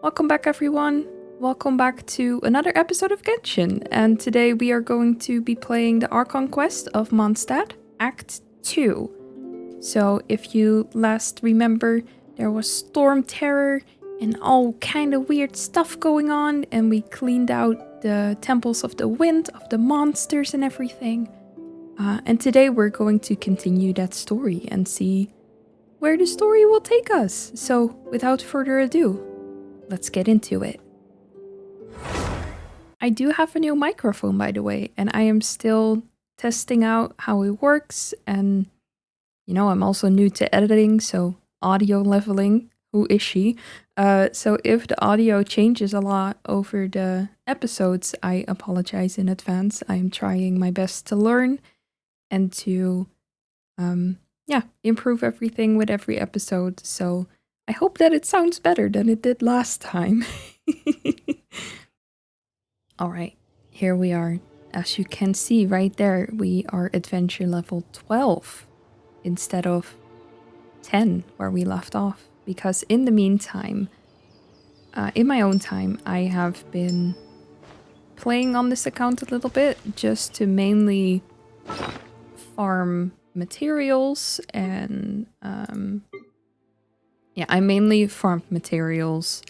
Welcome back, everyone. Welcome back to another episode of Genshin. And today we are going to be playing the Archon quest of Mondstadt, Act 2. So if you last remember, there was storm terror and all kind of weird stuff going on, and we cleaned out the temples of the wind, of the monsters and everything. And today we're going to continue that story and see where the story will take us. So without further ado, let's get into it. I do have a new microphone, by the way, and I am still testing out how it works. And, you know, I'm also new to editing, so audio leveling. Who is she? So if the audio changes a lot over the episodes, I apologize in advance. I'm trying my best to learn and to, improve everything with every episode. So I hope that it sounds better than it did last time. Alright, here we are. As you can see right there, we are adventure level 12 instead of 10 where we left off. Because in the meantime, in my own time, I have been playing on this account a little bit just to mainly farm materials and I mainly farmed materials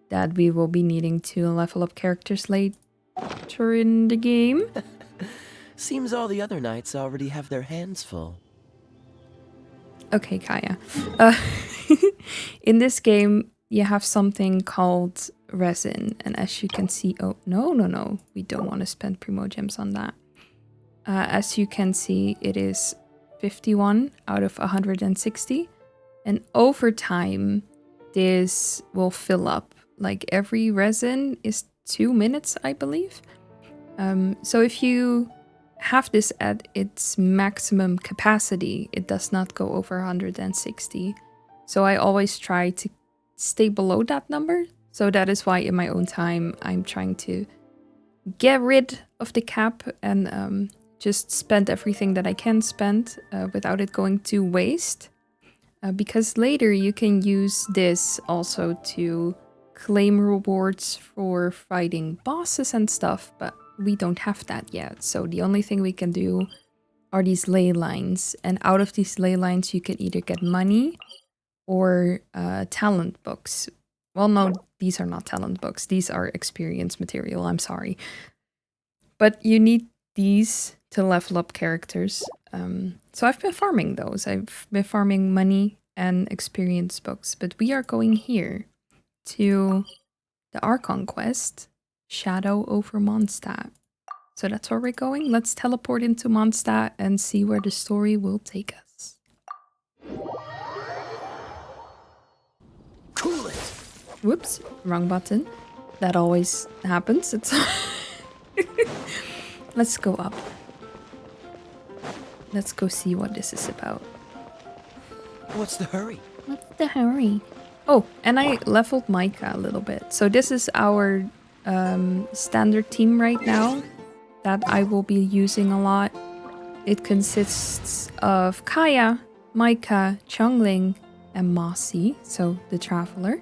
that we will be needing to level up characters later in the game. Seems all the other knights already have their hands full. Okay, Kaya. In this game, you have something called resin, and as you can see, oh, no, we don't want to spend primo gems on that. As you can see, it is 51 out of 160, and over time, this will fill up. Like every resin is 2 minutes, I believe. So if you have this at its maximum capacity, it does not go over 160. So I always try to stay below that number. So that is why in my own time, I'm trying to get rid of the cap and just spend everything that I can spend without it going to waste. Because later you can use this also to claim rewards for fighting bosses and stuff, but we don't have that yet. So the only thing we can do are these ley lines, and out of these ley lines you can either get money or talent books. Well, no, these are not talent books. These are experience material, I'm sorry. But you need these to level up characters. So I've been farming those. I've been farming money and experience books, but we are going here to the Archon quest, Shadow over Mondstadt. So that's where we're going. Let's teleport into Mondstadt and see where the story will take us. Cool it! Whoops, wrong button. That always happens. It's Let's go up. Let's go see what this is about. What's the hurry? What's the hurry? Oh, and I leveled Micah a little bit. So this is our standard team right now that I will be using a lot. It consists of Kaya, Micah, Chongling, and Mossy, so the Traveler.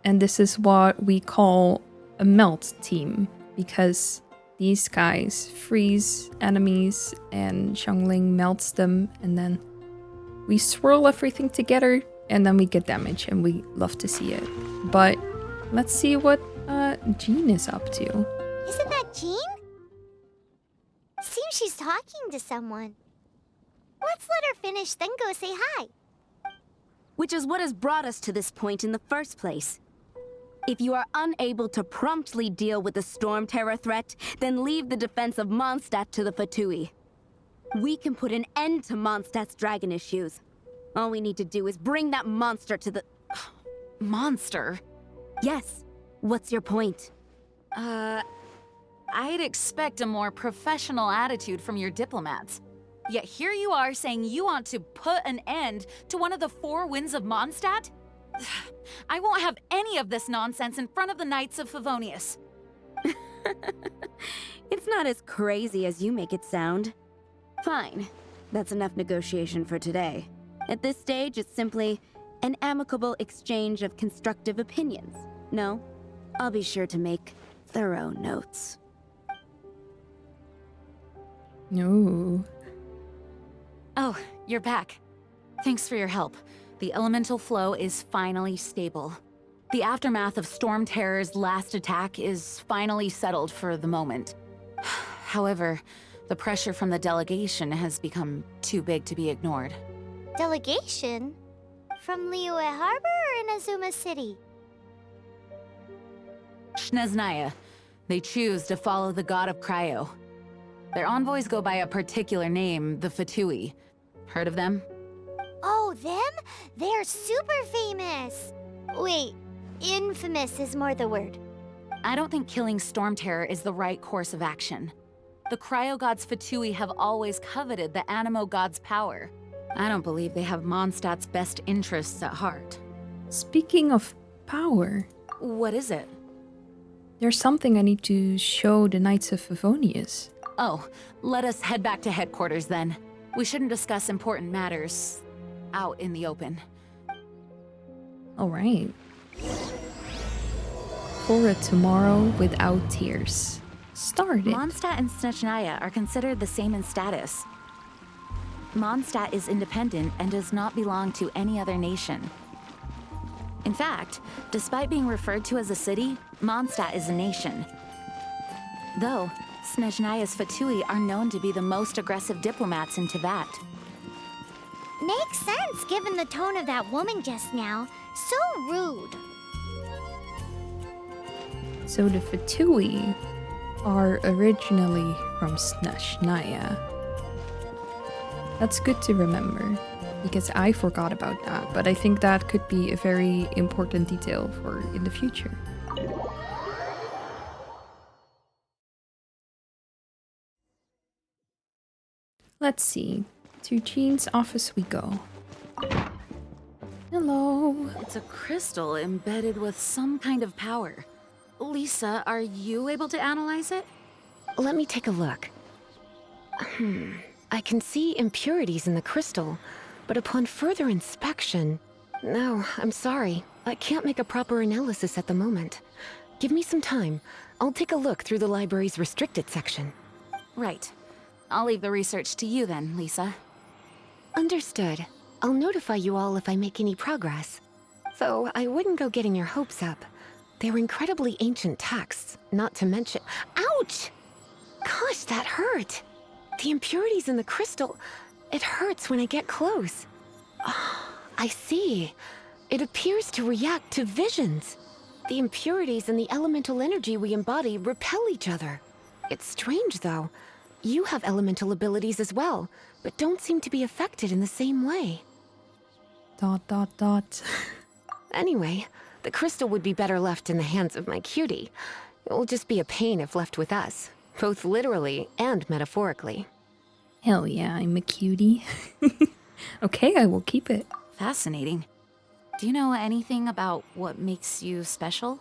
And this is what we call a melt team, because these guys freeze enemies and Chongling melts them, and then we swirl everything together and then we get damage, and we love to see it. But let's see what Jean is up to. Isn't that Jean? Seems she's talking to someone. Let's let her finish, then go say hi. Which is what has brought us to this point in the first place. If you are unable to promptly deal with the storm terror threat, then leave the defense of Mondstadt to the Fatui. We can put an end to Mondstadt's dragon issues. All we need to do is bring that monster to the... Monster? Yes. What's your point? I'd expect a more professional attitude from your diplomats. Yet here you are saying you want to put an end to one of the four winds of Mondstadt? I won't have any of this nonsense in front of the Knights of Favonius. It's not as crazy as you make it sound. Fine. That's enough negotiation for today. At this stage, it's simply an amicable exchange of constructive opinions. No? I'll be sure to make thorough notes. No. Oh, you're back. Thanks for your help. The elemental flow is finally stable. The aftermath of Storm Terror's last attack is finally settled for the moment. However, the pressure from the delegation has become too big to be ignored. Delegation? From Liyue Harbor or Inazuma City? Snezhnaya. They choose to follow the god of Cryo. Their envoys go by a particular name, the Fatui. Heard of them? Oh, them? They're super famous! Wait, infamous is more the word. I don't think killing Storm Terror is the right course of action. The Cryo gods Fatui have always coveted the anemo god's power. I don't believe they have Mondstadt's best interests at heart. Speaking of power, What is it? there's something I need to show the Knights of Favonius. Oh, let us head back to headquarters then. We shouldn't discuss important matters out in the open. Alright. For a tomorrow without tears. Started. Mondstadt and Snezhnaya are considered the same in status. Mondstadt is independent and does not belong to any other nation. In fact, despite being referred to as a city, Mondstadt is a nation. Though, Snezhnaya's Fatui are known to be the most aggressive diplomats in Teyvat. Makes sense given the tone of that woman just now. So rude. So the Fatui are originally from Snezhnaya. That's good to remember, because I forgot about that, but I think that could be a very important detail for in the future. Let's see. To Jean's office we go. Hello. It's a crystal embedded with some kind of power. Lisa, are you able to analyze it? Let me take a look. I can see impurities in the crystal, but upon further inspection... No, I'm sorry. I can't make a proper analysis at the moment. Give me some time. I'll take a look through the library's restricted section. Right. I'll leave the research to you then, Lisa. Understood. I'll notify you all if I make any progress. Though I wouldn't go getting your hopes up. They're incredibly ancient texts, not to mention... Ouch! Gosh, that hurt! The impurities in the crystal... It hurts when I get close. Oh, I see. It appears to react to visions. The impurities and the elemental energy we embody repel each other. It's strange, though. You have elemental abilities as well, but don't seem to be affected in the same way. ... Anyway, the crystal would be better left in the hands of my cutie. It will just be a pain if left with us, both literally and metaphorically. Hell yeah, I'm a cutie. Okay, I will keep it. Fascinating. Do you know anything about what makes you special?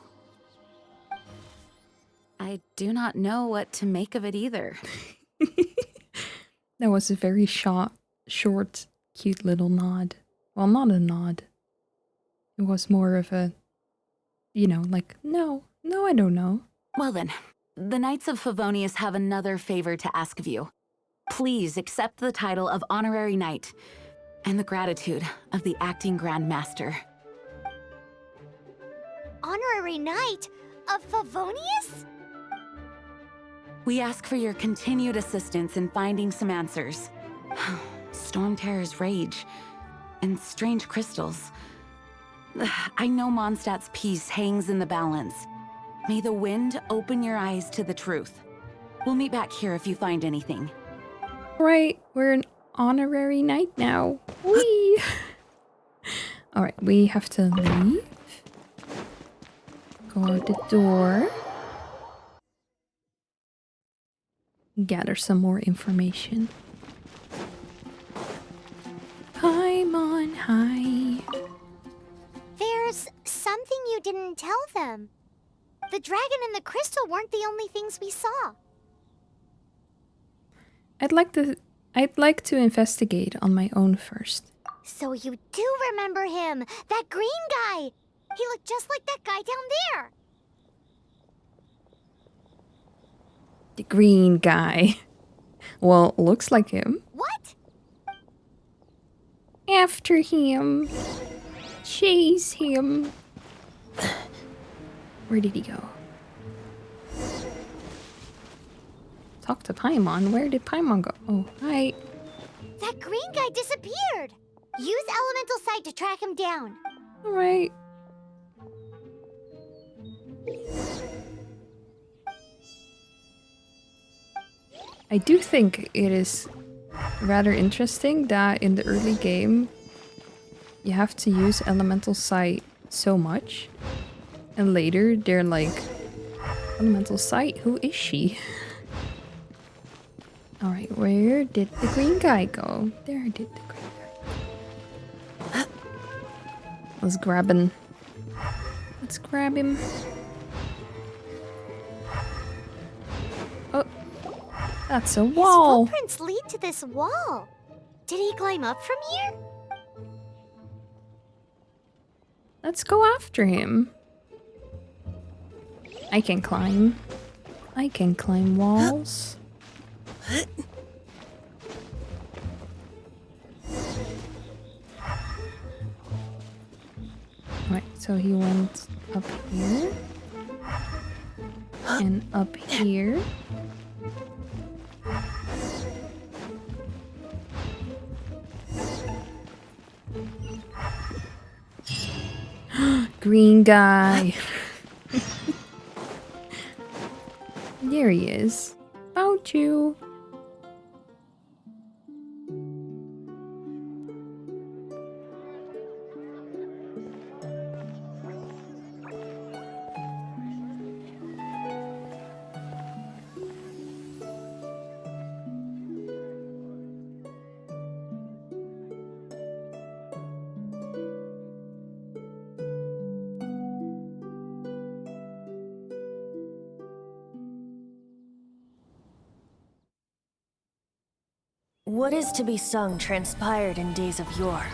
I do not know what to make of it either. That was a very short, cute little nod. Well, not a nod. It was more of a, you know, like, no, I don't know. Well then, the Knights of Favonius have another favor to ask of you. Please accept the title of Honorary Knight and the gratitude of the Acting Grand Master. Honorary Knight of Favonius? We ask for your continued assistance in finding some answers. Storm Terror's rage and strange crystals. I know Mondstadt's peace hangs in the balance. May the wind open your eyes to the truth. We'll meet back here if you find anything. Right, we're an honorary knight now. Whee! Alright, we have to leave. Go out the door. Gather some more information. Hi, Mon. Hi. There's something you didn't tell them. The dragon and the crystal weren't the only things we saw. I'd like to investigate on my own first. So you do remember him, that green guy. He looked just like that guy down there. The green guy. Well, looks like him. What? After him. Chase him. Where did he go? Talk to Paimon. Where did Paimon go? Oh, hi. That green guy disappeared. Use elemental sight to track him down. Alright. I do think it is rather interesting that in the early game you have to use elemental sight so much, and later they're like, elemental sight, who is she? Alright, where did the green guy go? There did the green guy. Let's grab him. Let's grab him. Oh, that's a wall. His footprints lead to this wall. Did he climb up from here? Let's go after him. I can climb. I can climb walls. Right, so he went up here. And up here. Green guy. There he is. Found you. What is to be sung transpired in days of yore,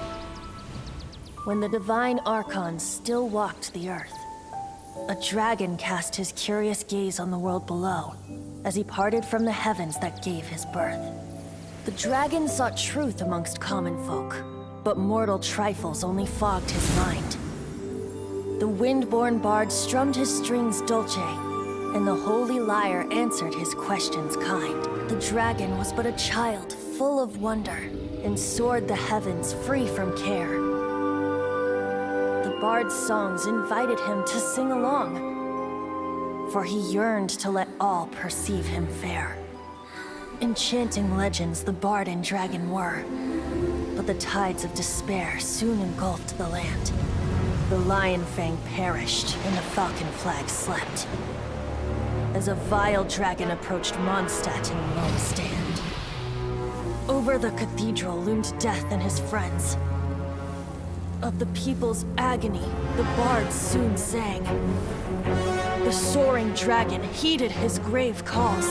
when the divine Archons still walked the earth. A dragon cast his curious gaze on the world below, as he parted from the heavens that gave his birth. The dragon sought truth amongst common folk, but mortal trifles only fogged his mind. The wind-born bard strummed his strings dulce, and the Holy Lyre answered his questions kind. The dragon was but a child, full of wonder, and soared the heavens free from care. The bard's songs invited him to sing along, for he yearned to let all perceive him fair. Enchanting legends the bard and dragon were, but the tides of despair soon engulfed the land. The lion fang perished, and the falcon flag slept, as a vile dragon approached Mondstadt in lone stand. Over the cathedral loomed death and his friends. Of the people's agony, the bards soon sang. The soaring dragon heeded his grave calls,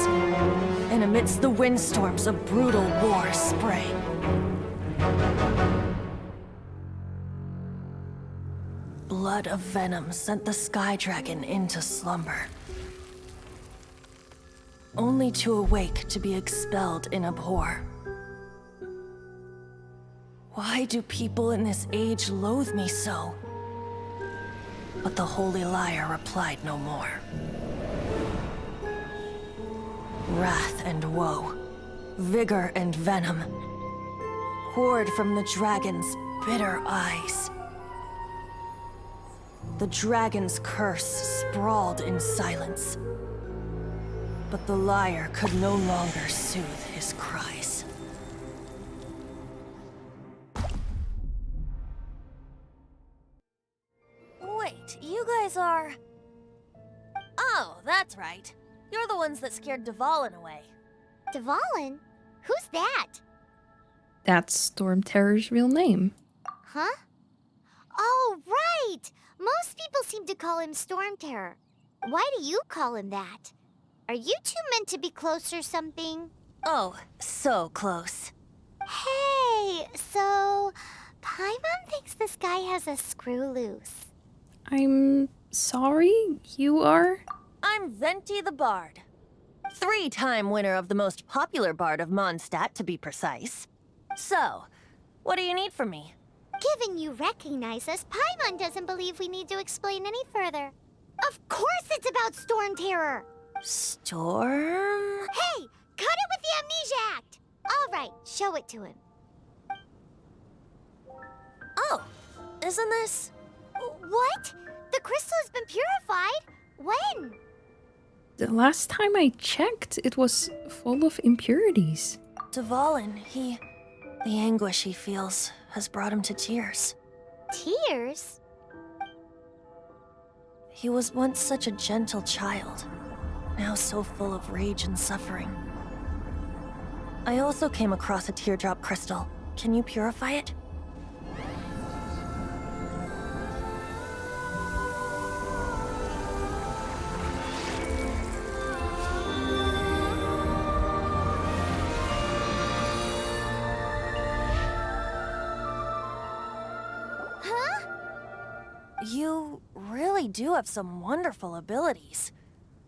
and amidst the windstorms a brutal war sprang. Blood of venom sent the sky dragon into slumber, only to awake to be expelled in abhor. Why do people in this age loathe me so? But the Holy Lyre replied no more. Wrath and woe, vigor and venom, poured from the dragon's bitter eyes. The dragon's curse sprawled in silence, but the lyre could no longer soothe his cries. Wait, you guys are... Oh, that's right. You're the ones that scared Dvalin away. Dvalin? Who's that? That's Storm Terror's real name. Huh? Oh, right! Most people seem to call him Storm Terror. Why do you call him that? Are you two meant to be close or something? Oh, so close. Hey, so... Paimon thinks this guy has a screw loose. I'm sorry, you are? I'm Venti the Bard. 3-time winner of the most popular bard of Mondstadt, to be precise. So, what do you need from me? Given you recognize us, Paimon doesn't believe we need to explain any further. Of course it's about Storm Terror! Storm? Hey! Cut it with the Amnesia Act! Alright, show it to him. Oh, isn't this... What? The crystal has been purified? When? The last time I checked, it was full of impurities. Dvalin, the anguish he feels has brought him to tears. Tears? He was once such a gentle child, now so full of rage and suffering. I also came across a teardrop crystal. Can you purify it? You really do have some wonderful abilities.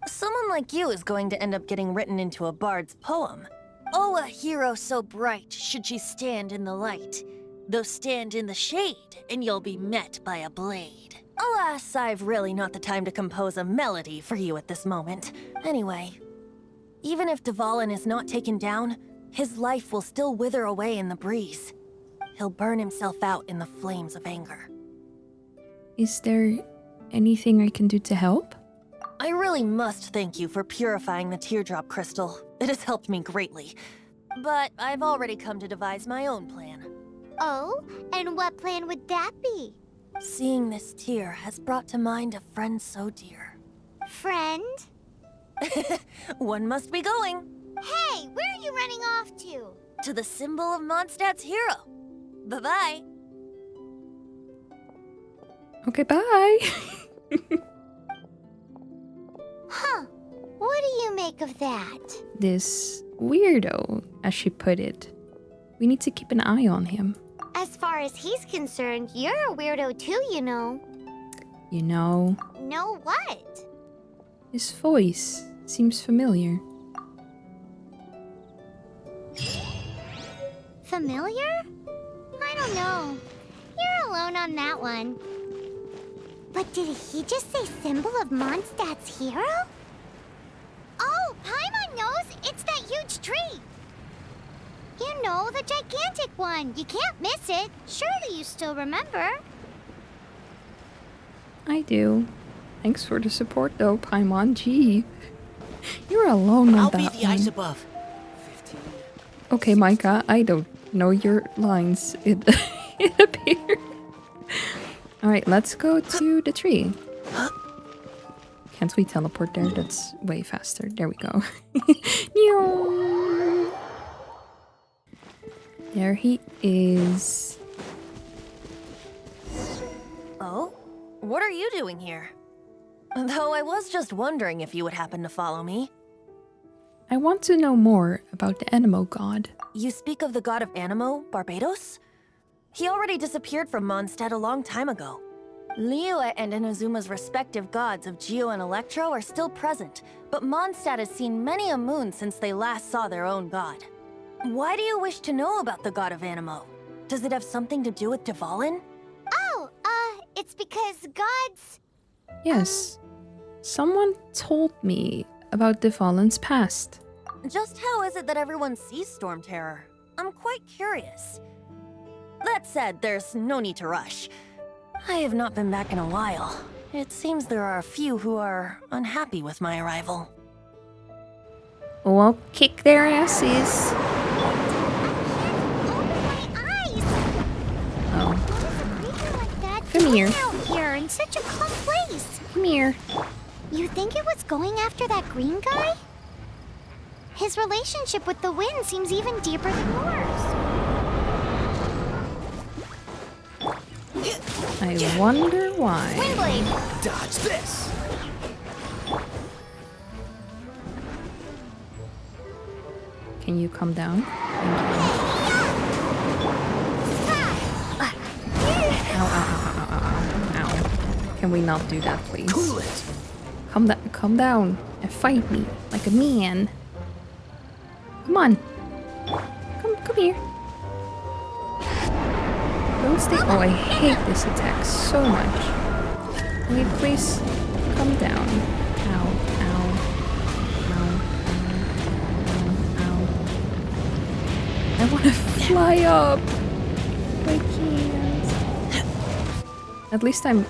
Someone like you is going to end up getting written into a bard's poem. Oh, a hero so bright should she stand in the light. Though stand in the shade, and you'll be met by a blade. Alas, I've really not the time to compose a melody for you at this moment. Anyway, even if Dvalin is not taken down, his life will still wither away in the breeze. He'll burn himself out in the flames of anger. Is there anything I can do to help? I really must thank you for purifying the teardrop crystal. It has helped me greatly. But I've already come to devise my own plan. Oh, and what plan would that be? Seeing this tear has brought to mind a friend so dear. Friend? One must be going. Hey, where are you running off to? To the symbol of Mondstadt's hero. Bye-bye. Okay, bye. Huh. What do you make of that? This weirdo, as she put it. We need to keep an eye on him. As far as he's concerned, you're a weirdo too, you know. You know, Know what? his voice seems familiar. Familiar? I don't know. You're alone on that one. But did he just say symbol of Mondstadt's hero? Oh, Paimon knows! It's that huge tree! You know, the gigantic one. You can't miss it. Surely you still remember. I do. Thanks for the support though, Paimon. Gee. You're alone on I'll that be the one. eyes above. 15. Okay, Micah, I don't know your lines. It appeared. Alright, let's go to the tree. Can't we teleport there? That's way faster. There we go. There he is. Oh? What are you doing here? Though I was just wondering if you would happen to follow me. I want to know more about the anemo god. You speak of the god of anemo, Barbatos? He already disappeared from Mondstadt a long time ago. Liyue and Inazuma's respective gods of Geo and Electro are still present, but Mondstadt has seen many a moon since they last saw their own god. Why do you wish to know about the god of anemo? Does it have something to do with Dvalin? Oh, it's because gods... Yes. Someone told me about Dvalin's past. Just how is it that everyone sees Storm Terror? I'm quite curious. That said, there's no need to rush. I have not been back in a while. It seems there are a few who are unhappy with my arrival. Well, kick their asses. Open my eyes! Oh, What is a creature like that Come doing here. out here in such a calm place? come here. You think it was going after that green guy? His relationship with the wind seems even deeper than yours. I wonder why. Windblade! Dodge this! Can you come down? Thank you. Ow, ow, ow, ow, ow, ow, ow. Can we not do that, please? Cool it! Come down. and fight me like a man. Come on. Come here. Don't stay. Oh, I hate this attack so much. Can you please come down? Ow, ow, ow, ow, ow. I want to fly up. I can't. At least I'm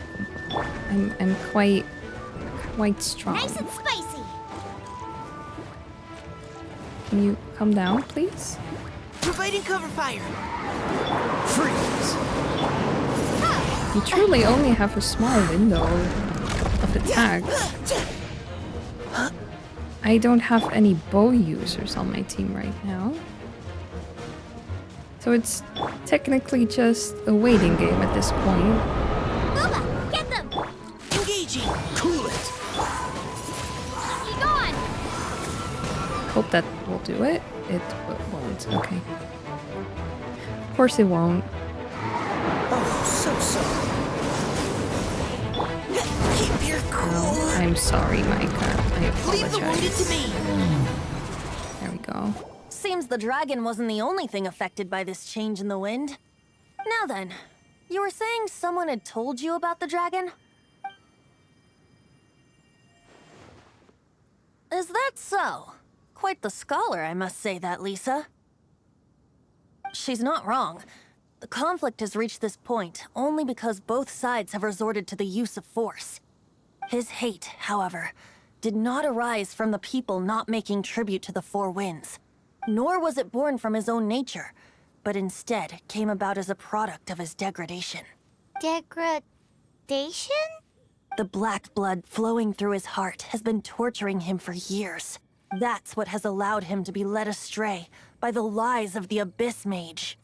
quite strong. Nice and spicy. Can you come down, please? Providing cover fire. Freeze. You truly only have a small window of attack. I don't have any bow users on my team right now. So it's technically just a waiting game at this point. Booba, get them. Engaging. Cool it. Keep going. Hope that will do it. It won't. Okay. Of course it won't. Oh, so sorry. Keep your cool. I'm sorry, Micah. I Leave the wounded to apologize. me. There we go. Seems the dragon wasn't the only thing affected by this change in the wind. Now then, you were saying someone had told you about the dragon? Is that so? Quite the scholar, I must say that, Lisa. She's not wrong. The conflict has reached this point only because both sides have resorted to the use of force. His hate, however, did not arise from the people not making tribute to the Four Winds. Nor was it born from his own nature, but instead came about as a product of his degradation. Degradation? The black blood flowing through his heart has been torturing him for years. That's what has allowed him to be led astray by the lies of the Abyss Mage.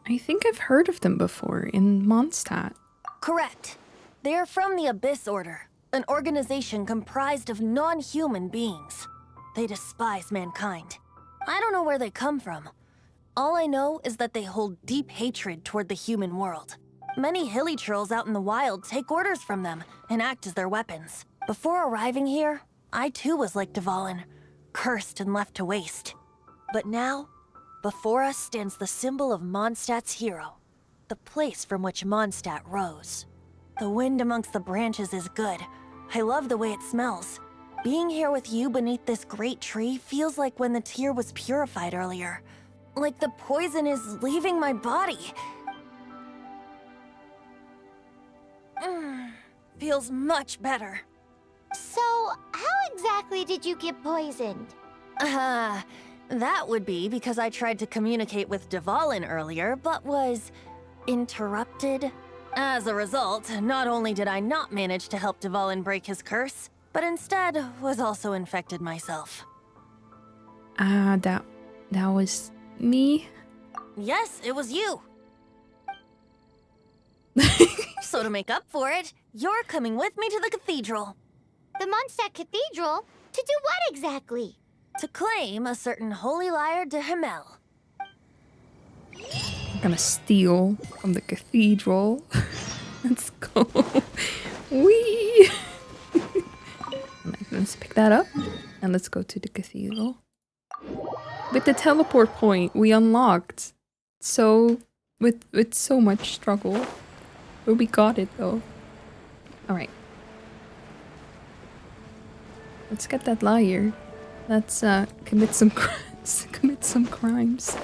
I think I've heard of them before in Mondstadt. Correct. They are from the Abyss Order, an organization comprised of non-human beings. They despise mankind. I don't know where they come from. All I know is that they hold deep hatred toward the human world. Many hilly trolls out in the wild take orders from them and act as their weapons. Before arriving here, I too was like Dvalin, cursed and left to waste. But now, before us stands the symbol of Mondstadt's hero, the place from which Mondstadt rose. The wind amongst the branches is good. I love the way it smells. Being here with you beneath this great tree feels like when the tear was purified earlier. Like the poison is leaving my body. Feels much better. So, how exactly did you get poisoned? That would be because I tried to communicate with Dvalin earlier, but was interrupted. As a result, not only did I not manage to help Dvalin break his curse, but instead was also infected myself. That was me? Yes, it was you. So to make up for it, you're coming with me to the cathedral. The Mondstadt Cathedral? To do what exactly? To claim a certain Holy Lyre der Himmel. I'm gonna steal from the cathedral. Let's go. Whee! Let's pick that up and let's go to the cathedral. With the teleport point we unlocked. So with so much struggle. But we got it though. Alright. Let's get that lyre. Let's commit some crimes. Commit some crimes.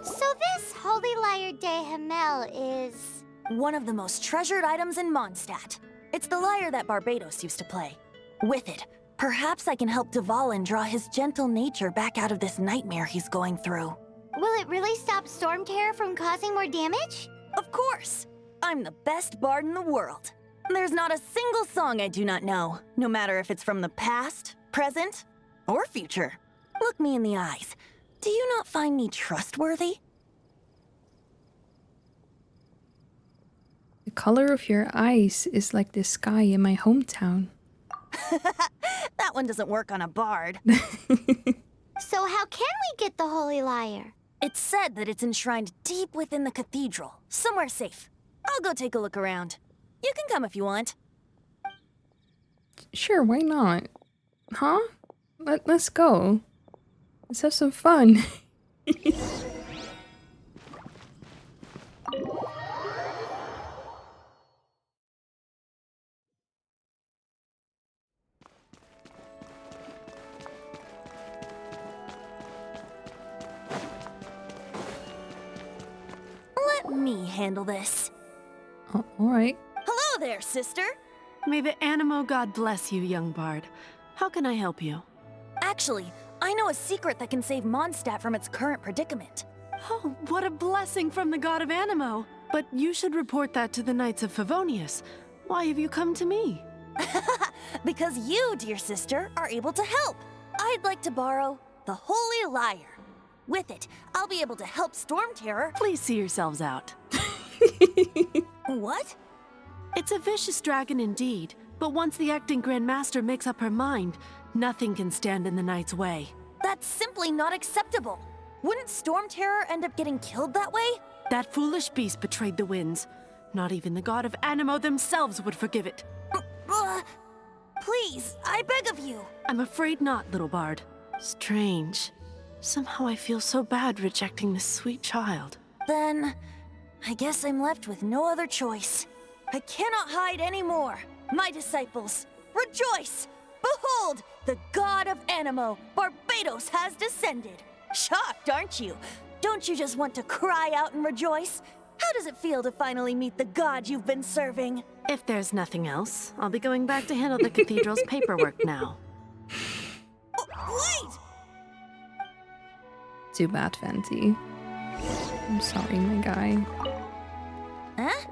So this Holy Lyre der Himmel is... one of the most treasured items in Mondstadt. It's the lyre that Barbatos used to play. With it, perhaps I can help Dvalin draw his gentle nature back out of this nightmare he's going through. Will it really stop Storm Terror from causing more damage? Of course! I'm the best bard in the world. There's not a single song I do not know, no matter if it's from the past, present, or future. Look me in the eyes. Do you not find me trustworthy? The color of your eyes is like the sky in my hometown. That one doesn't work on a bard. So how can we get the Holy Lyre? It's said that it's enshrined deep within the cathedral, somewhere safe. I'll go take a look around. You can come if you want. Sure, why not? Huh? Let's go. Let's have some fun. Let me handle this. Oh, alright. Hello there, sister. May the anemo god bless you, young bard. How can I help you? Actually, I know a secret that can save Mondstadt from its current predicament. Oh, what a blessing from the god of anemo! But you should report that to the Knights of Favonius. Why have you come to me? Because you, dear sister, are able to help. I'd like to borrow the Holy Lyre. With it, I'll be able to help Storm Terror. Please see yourselves out. What? It's a vicious dragon indeed, but once the acting Grand Master makes up her mind, nothing can stand in the Knight's way. That's simply not acceptable. Wouldn't Storm Terror end up getting killed that way? That foolish beast betrayed the winds. Not even the god of anemo themselves would forgive it. Please, I beg of you. I'm afraid not, little bard. Strange. Somehow I feel so bad rejecting this sweet child. Then, I guess I'm left with no other choice. I cannot hide anymore. My disciples, rejoice! Behold, the god of anemo, Barbatos, has descended. Shocked, aren't you? Don't you just want to cry out and rejoice? How does it feel to finally meet the god you've been serving? If there's nothing else, I'll be going back to handle the cathedral's paperwork now. Wait! Too bad, Venti. I'm sorry, my guy. Huh?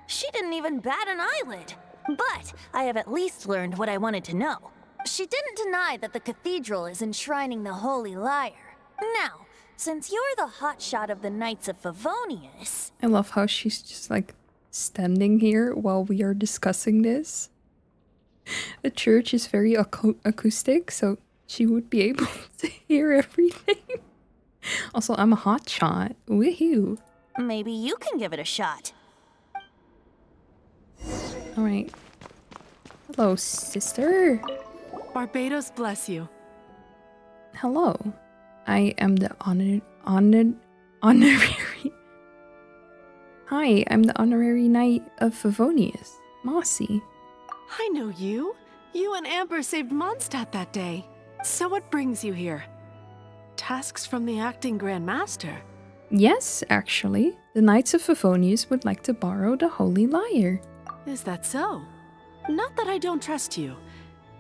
She didn't even bat an eyelid. But I have at least learned what I wanted to know. She didn't deny that the cathedral is enshrining the Holy Lyre. Now, since you're the hotshot of the Knights of Favonius... I love how she's just like standing here while we are discussing this. The church is very acoustic, so she would be able to hear everything. Also, I'm a hotshot. Woohoo! Maybe you can give it a shot. Alright. Hello, sister. Barbatos bless you. Hello. I am the honorary... Hi, I'm the honorary knight of Favonius, Mossy. I know you. You and Amber saved Mondstadt that day. So what brings you here? Tasks from the acting Grand Master? Yes, actually. The Knights of Favonius would like to borrow the Holy Lyre. Is that so? Not that I don't trust you.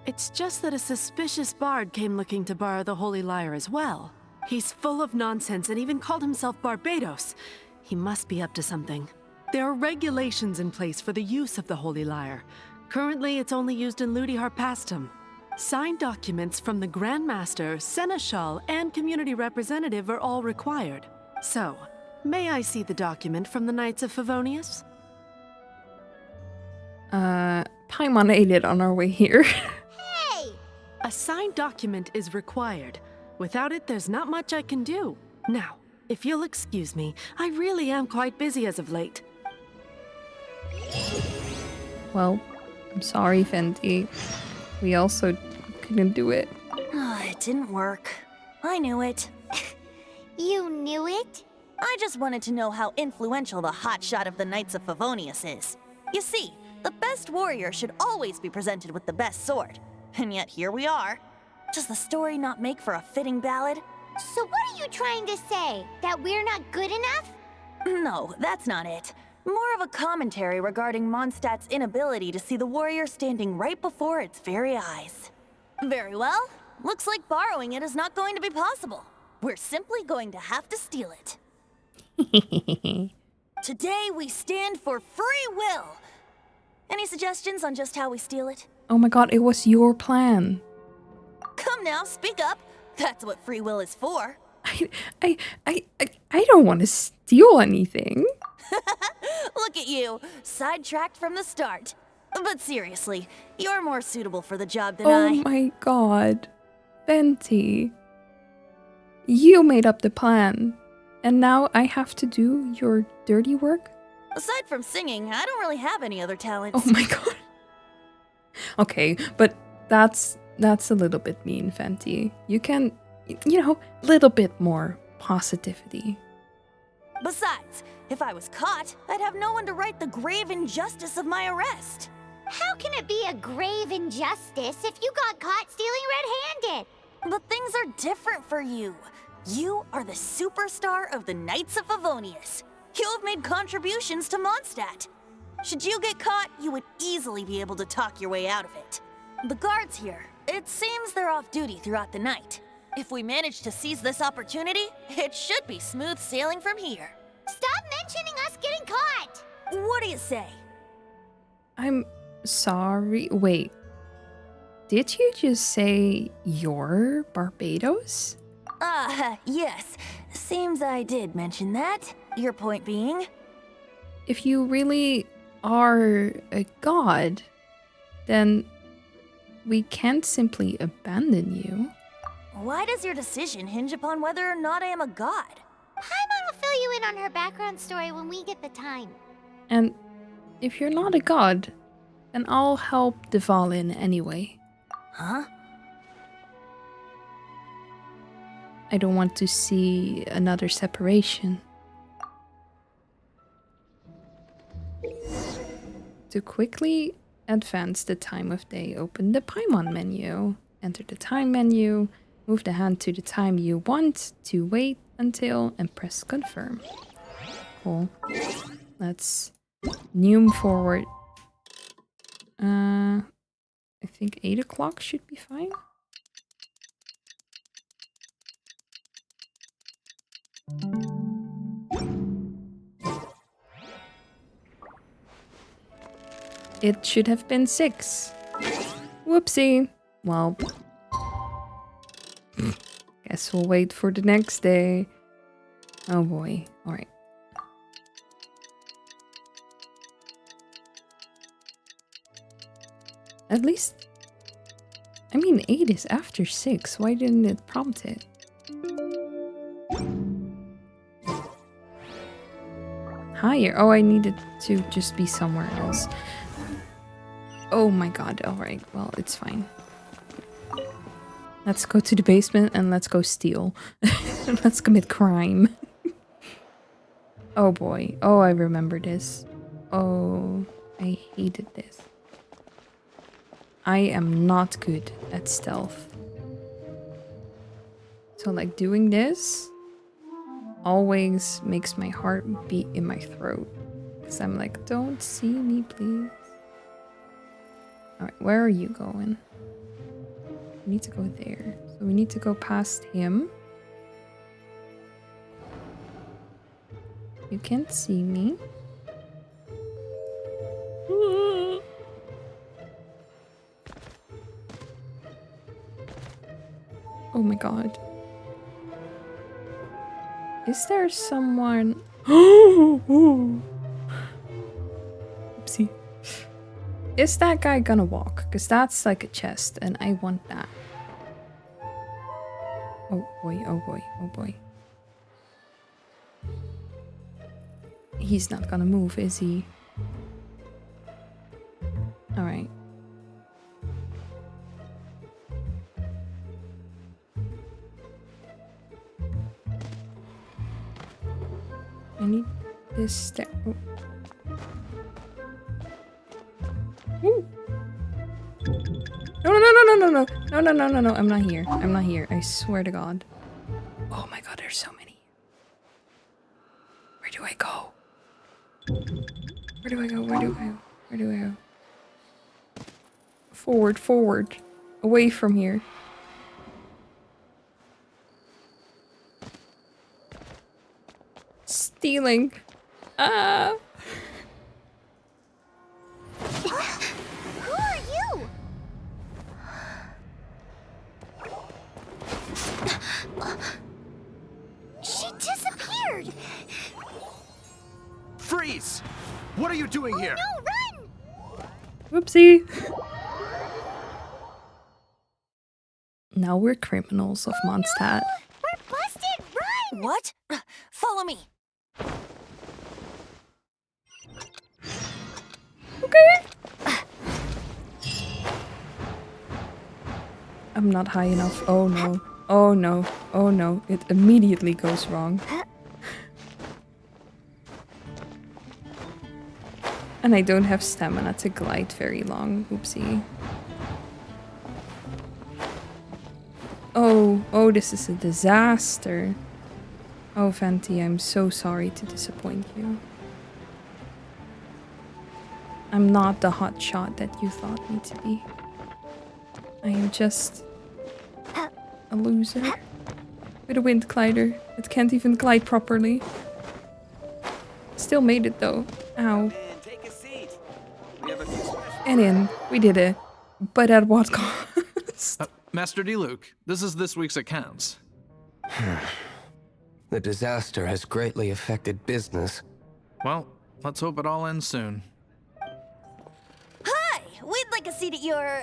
It's just that a suspicious bard came looking to borrow the Holy Lyre as well. He's full of nonsense and even called himself Barbatos. He must be up to something. There are regulations in place for the use of the Holy Lyre. Currently, it's only used in Ludi Harpastum. Signed documents from the Grand Master, Seneschal, and community representative are all required. So, may I see the document from the Knights of Favonius? Paimon ate it on our way here. Hey! A signed document is required. Without it, there's not much I can do. Now, if you'll excuse me, I really am quite busy as of late. Well, I'm sorry, Venti. We also couldn't do it. It didn't work. I knew it. You knew it? I just wanted to know how influential the hotshot of the Knights of Favonius is. You see, the best warrior should always be presented with the best sword. And yet here we are. Does the story not make for a fitting ballad? So what are you trying to say? That we're not good enough? No, that's not it. More of a commentary regarding Mondstadt's inability to see the warrior standing right before its very eyes. Very well. Looks like borrowing it is not going to be possible. We're simply going to have to steal it. Today we stand for free will. Any suggestions on just how we steal it? Oh my god, it was your plan. Come now, speak up. That's what free will is for. I don't want to steal anything. Look at you, sidetracked from the start. But seriously, you're more suitable for the job than Oh I. my god. Venti. You made up the plan. And now I have to do your dirty work? Aside from singing, I don't really have any other talents. Oh my god. Okay, but that's a little bit mean, Venti. You can, you know, a little bit more positivity. Besides, if I was caught, I'd have no one to right the grave injustice of my arrest. How can it be a grave injustice if you got caught stealing red-handed? But things are different for you. You are the superstar of the Knights of Favonius. You have made contributions to Mondstadt. Should you get caught, you would easily be able to talk your way out of it. The guards here, it seems they're off duty throughout the night. If we manage to seize this opportunity, it should be smooth sailing from here. Stop mentioning us getting caught! What do you say? I'm sorry. Wait. Did you just say you're Barbatos? Yes. Seems I did mention that. Your point being? If you really are a god, then we can't simply abandon you. Why does your decision hinge upon whether or not I am a god? Paimon will fill you in on her background story when we get the time. And if you're not a god, then I'll help Dvalin anyway. Huh? I don't want to see another separation. To quickly advance the time of day, open the Paimon menu. Enter the time menu, move the hand to the time you want to wait until, and press confirm. Cool. Let's noom forward. I think 8 o'clock should be fine. It should have been 6. Whoopsie. Well, guess we'll wait for the next day. Oh boy. Alright. At least, I mean, 8 is after 6. Why didn't it prompt it? Higher. Oh, I needed to just be somewhere else. Oh my god. Alright. Well, it's fine. Let's go to the basement and let's go steal. Let's commit crime. Oh boy. Oh, I remember this. Oh, I hated this. I am not good at stealth. So like doing this always makes my heart beat in my throat. Because I'm like, don't see me, please. Alright, where are you going? We need to go there. So we need to go past him. You can't see me. Oh my god. Is there someone? Oopsie. Is that guy gonna walk? Because that's like a chest and I want that. Oh boy, oh boy, oh boy. He's not gonna move, is he? Alright. I need this stair. Oh. Ooh. No, no, no, no, no, no, no, no, no, no, no, I'm not here. I'm not here. I swear to God. Oh my God, there's so many. Where do I go? Where do I go? Where do I go? Where do I go? Forward, forward. Away from here. Stealing. Ah. Who are you? She disappeared. Freeze! What are you doing here? No, run! Whoopsie. Now we're criminals of Mondstadt. We're busted. Run! What? Follow me. Okay. I'm not high enough. Oh no. Oh no. Oh no. It immediately goes wrong. And I don't have stamina to glide very long. Oopsie. Oh, this is a disaster. Oh, Venti, I'm so sorry to disappoint you. I'm not the hotshot that you thought me to be. I am just a loser with a wind glider that can't even glide properly. Still made it though. Ow. Take a seat. We have a few special... And in. We did it. But at what cost? Master Diluc, this is this week's accounts. The disaster has greatly affected business. Well, let's hope it all ends soon. Hi! We'd like a seat at your,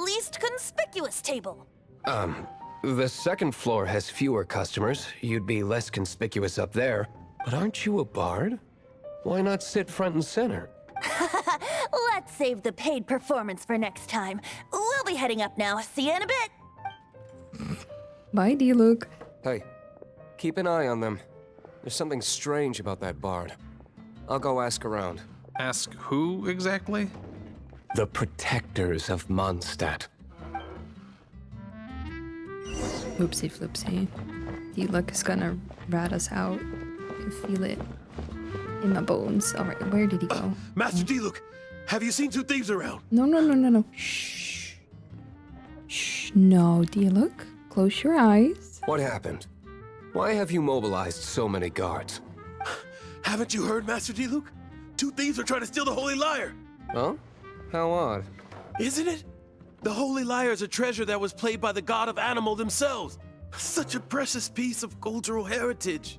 least conspicuous table. The second floor has fewer customers. You'd be less conspicuous up there. But aren't you a bard? Why not sit front and center? Let's save the paid performance for next time. We'll be heading up now. See you in a bit. Bye, Diluc. Hey, keep an eye on them. There's something strange about that bard. I'll go ask around. Ask who exactly? The protectors of Mondstadt. Oopsie floopsie. Diluc is gonna rat us out. I can feel it in my bones. Alright, where did he go? Master Diluc, have you seen two thieves around? No. Shh. Shh. No, Diluc. Close your eyes. What happened? Why have you mobilized so many guards? Haven't you heard, Master Diluc? Two thieves are trying to steal the Holy Lyre. Huh? How odd. Isn't it? The Holy Lyre is a treasure that was played by the god of anemo themselves. Such a precious piece of cultural heritage.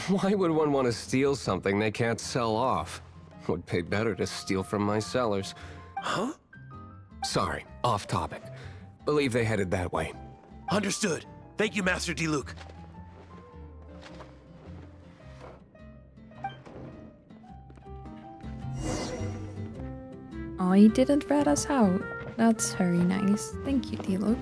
Why would one want to steal something they can't sell off? Would pay better to steal from my sellers. Huh? Sorry, off topic. Believe they headed that way. Understood. Thank you, Master Diluc. Oh, he didn't rat us out. That's very nice. Thank you, Diluc.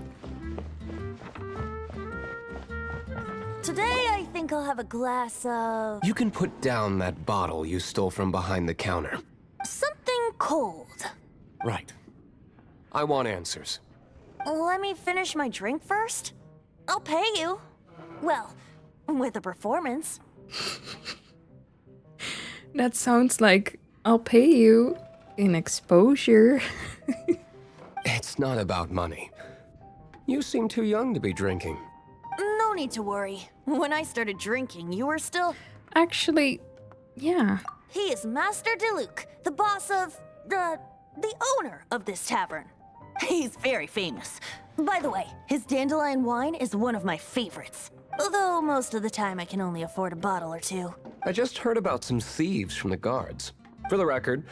Today, I think I'll have a glass of... You can put down that bottle you stole from behind the counter. something cold. Right. I want answers. Let me finish my drink first. I'll pay you. Well, with a performance. That sounds like I'll pay you in exposure. It's not about money. You seem too young to be drinking. No need to worry. When I started drinking, you were still... Actually, yeah. He is Master Diluc, the boss of... the owner of this tavern. He's very famous. By the way, his dandelion wine is one of my favorites. Although most of the time I can only afford a bottle or two. I just heard about some thieves from the guards. For the record,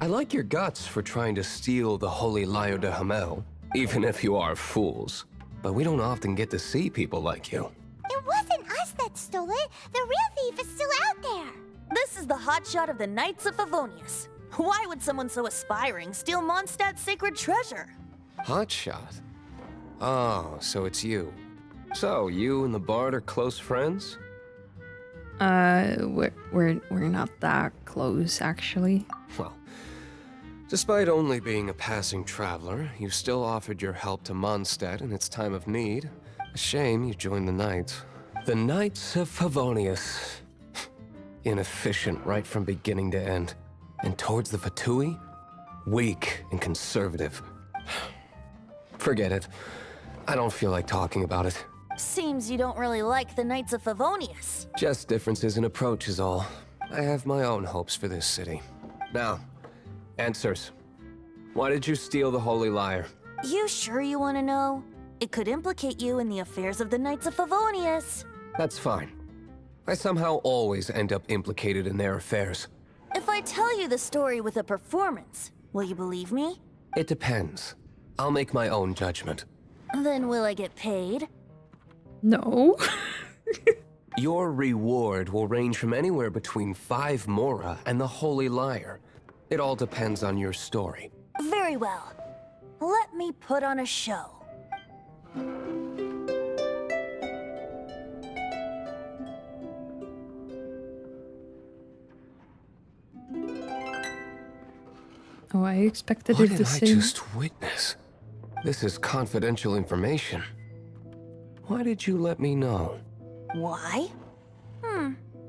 I like your guts for trying to steal the Holy Lyre der Himmel, even if you are fools. But we don't often get to see people like you. It wasn't us that stole it. The real thief is still out there. This is the hotshot of the Knights of Favonius. Why would someone so aspiring steal Mondstadt's sacred treasure? Hotshot? Oh, so it's you. So, you and the bard are close friends? We're not that close, actually. Well, despite only being a passing traveler, you still offered your help to Mondstadt in its time of need. A shame you joined the Knights. The Knights of Favonius. Inefficient right from beginning to end. And towards the Fatui, weak and conservative. Forget it. I don't feel like talking about it. Seems you don't really like the Knights of Favonius. Just differences in approach is all. I have my own hopes for this city. Now, answers. Why did you steal the Holy Lyre? You sure you want to know? It could implicate you in the affairs of the Knights of Favonius. That's fine. I somehow always end up implicated in their affairs. If I tell you the story with a performance, will you believe me? It depends. I'll make my own judgment. Then will I get paid? No. Your reward will range from anywhere between 5 mora and the Holy Lyre. It all depends on your story. Very well. Let me put on a show. Oh, I expected What it to did I say. just witness? This is confidential information. Why did you let me know? Why?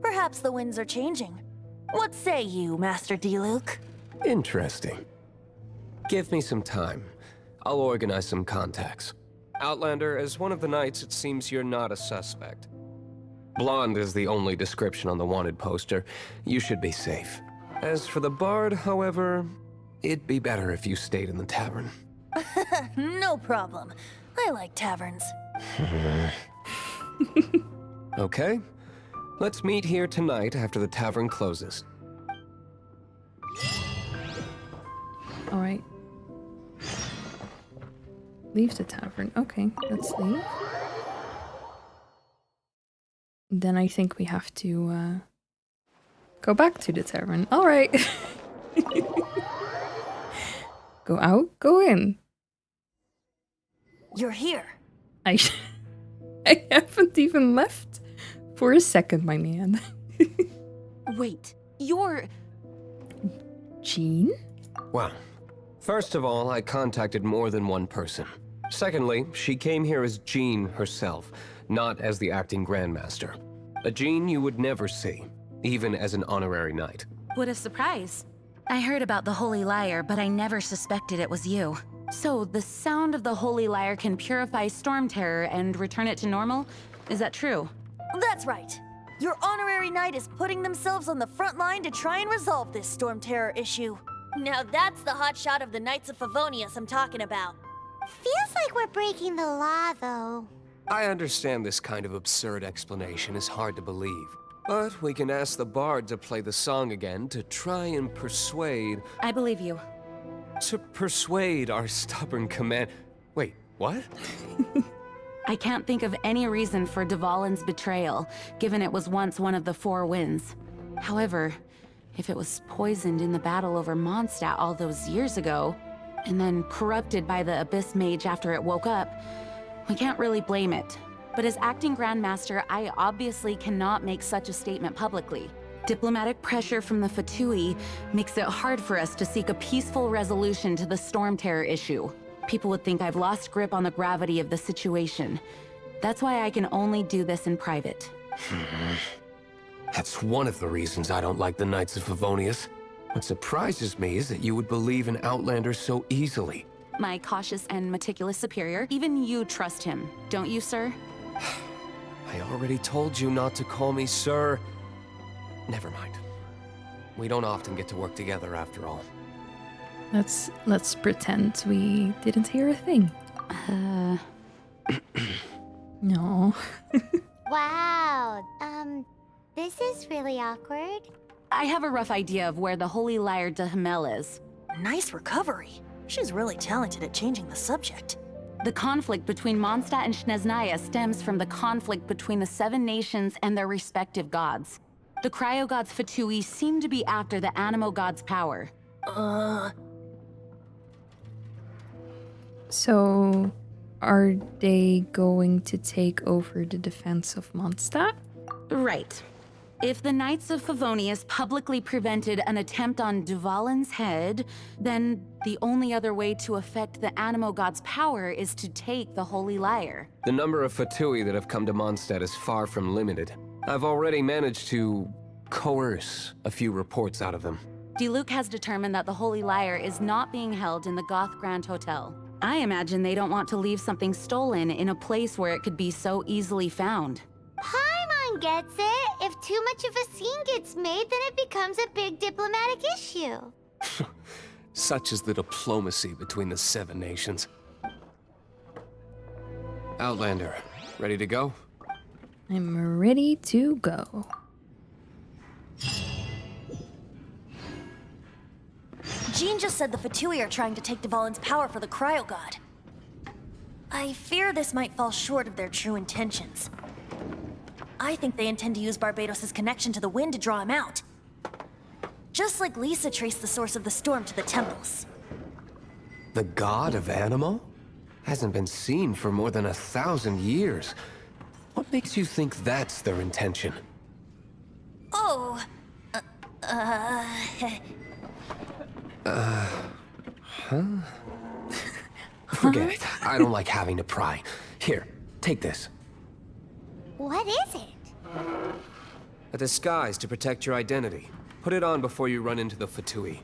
Perhaps the winds are changing. What say you, Master Diluc? Interesting. Give me some time. I'll organize some contacts. Outlander, as one of the knights, it seems you're not a suspect. Blonde is the only description on the wanted poster. You should be safe. As for the bard, however, it'd be better if you stayed in the tavern. No problem. I like taverns. Okay. Let's meet here tonight after the tavern closes. All right. Leave the tavern. Okay, let's leave. Then I think we have to go back to the tavern. All right. Go out, go in. You're here. I haven't even left for a second, my man. Wait, you're... Jean? Well, first of all, I contacted more than one person. Secondly, she came here as Jean herself, not as the acting Grandmaster. A Jean you would never see, even as an honorary knight. What a surprise. I heard about the Holy Lyre, but I never suspected it was you. So, the sound of the Holy Lyre can purify Storm Terror and return it to normal? Is that true? That's right. Your honorary knight is putting themselves on the front line to try and resolve this Storm Terror issue. Now that's the hotshot of the Knights of Favonius I'm talking about. Feels like we're breaking the law, though. I understand this kind of absurd explanation is hard to believe. But we can ask the bard to play the song again to try and persuade... I believe you. To persuade our stubborn command... Wait, what? I can't think of any reason for Dvalin's betrayal, given it was once one of the 4 winds. However, if it was poisoned in the battle over Mondstadt all those years ago, and then corrupted by the Abyss Mage after it woke up, we can't really blame it. But as acting Grandmaster, I obviously cannot make such a statement publicly. Diplomatic pressure from the Fatui makes it hard for us to seek a peaceful resolution to the Storm Terror issue. People would think I've lost grip on the gravity of the situation. That's why I can only do this in private. That's one of the reasons I don't like the Knights of Favonius. What surprises me is that you would believe in Outlander so easily. My cautious and meticulous superior, even you trust him, don't you, sir? I already told you not to call me sir. Never mind. We don't often get to work together after all. Let's pretend we didn't hear a thing. No. Wow. This is really awkward. I have a rough idea of where the Holy Lyre der Himmel is. Nice recovery. She's really talented at changing the subject. The conflict between Mondstadt and Snezhnaya stems from the conflict between the 7 nations and their respective gods. The cryo-gods Fatui seem to be after the anemo god's power. So, are they going to take over the defense of Mondstadt? Right. If the Knights of Favonius publicly prevented an attempt on Dvalin's head, then the only other way to affect the anemo god's power is to take the Holy Lyre. The number of Fatui that have come to Mondstadt is far from limited. I've already managed to coerce a few reports out of them. Diluc has determined that the Holy Lyre is not being held in the Goth Grand Hotel. I imagine they don't want to leave something stolen in a place where it could be so easily found. Paimon gets it. If too much of a scene gets made, then it becomes a big diplomatic issue. Such is the diplomacy between the 7 nations. Outlander, ready to go? I'm ready to go. Jean just said the Fatui are trying to take Dvalin's power for the cryo god. I fear this might fall short of their true intentions. I think they intend to use Barbatos' connection to the wind to draw him out. Just like Lisa traced the source of the storm to the temples. The god of anemo? Hasn't been seen for more than 1,000 years. What makes you think that's their intention? Oh, Forget it. I don't like having to pry. Here, take this. What is it? A disguise to protect your identity. Put it on before you run into the Fatui.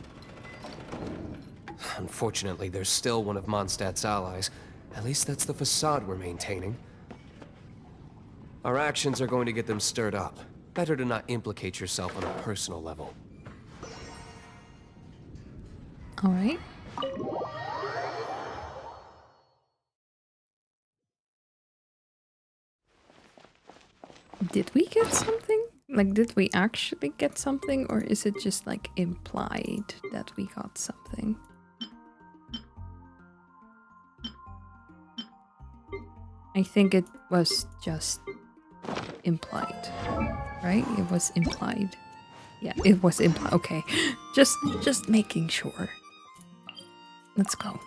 Unfortunately, there's still one of Mondstadt's allies. At least that's the facade we're maintaining. Our actions are going to get them stirred up. Better to not implicate yourself on a personal level. All right. Did we get something? Like, did we actually get something? Or is it just, like, implied that we got something? I think it was just implied, right? It was implied. Yeah, it was implied. Okay, just making sure. Let's go.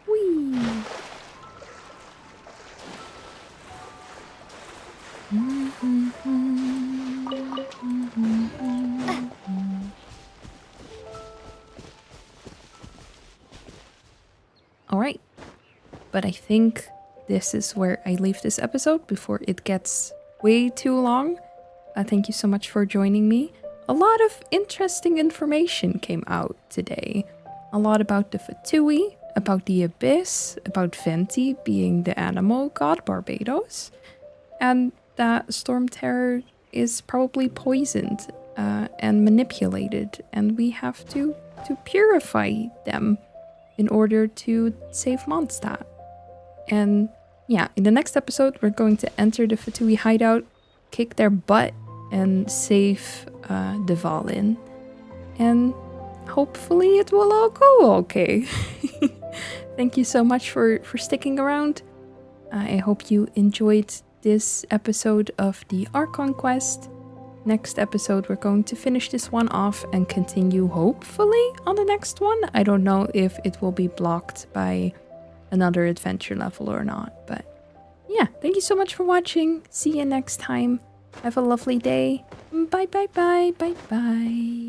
Whee! All right, but I think this is where I leave this episode before it gets way too long. Thank you so much for joining me. A lot of interesting information came out today. A lot about the Fatui, about the Abyss, about Venti being the anemo god Barbatos, and that Storm Terror is probably poisoned and manipulated, and we have to purify them in order to save Mondstadt. And yeah, in the next episode, we're going to enter the Fatui hideout, kick their butt, and save Dvalin. And hopefully it will all go okay. Thank you so much for sticking around. I hope you enjoyed this episode of the Archon quest. Next episode, we're going to finish this one off and continue hopefully on the next one. I don't know if it will be blocked by another adventure level or not, but yeah, thank you so much for watching. See you next time. Have a lovely day. Bye bye bye bye bye.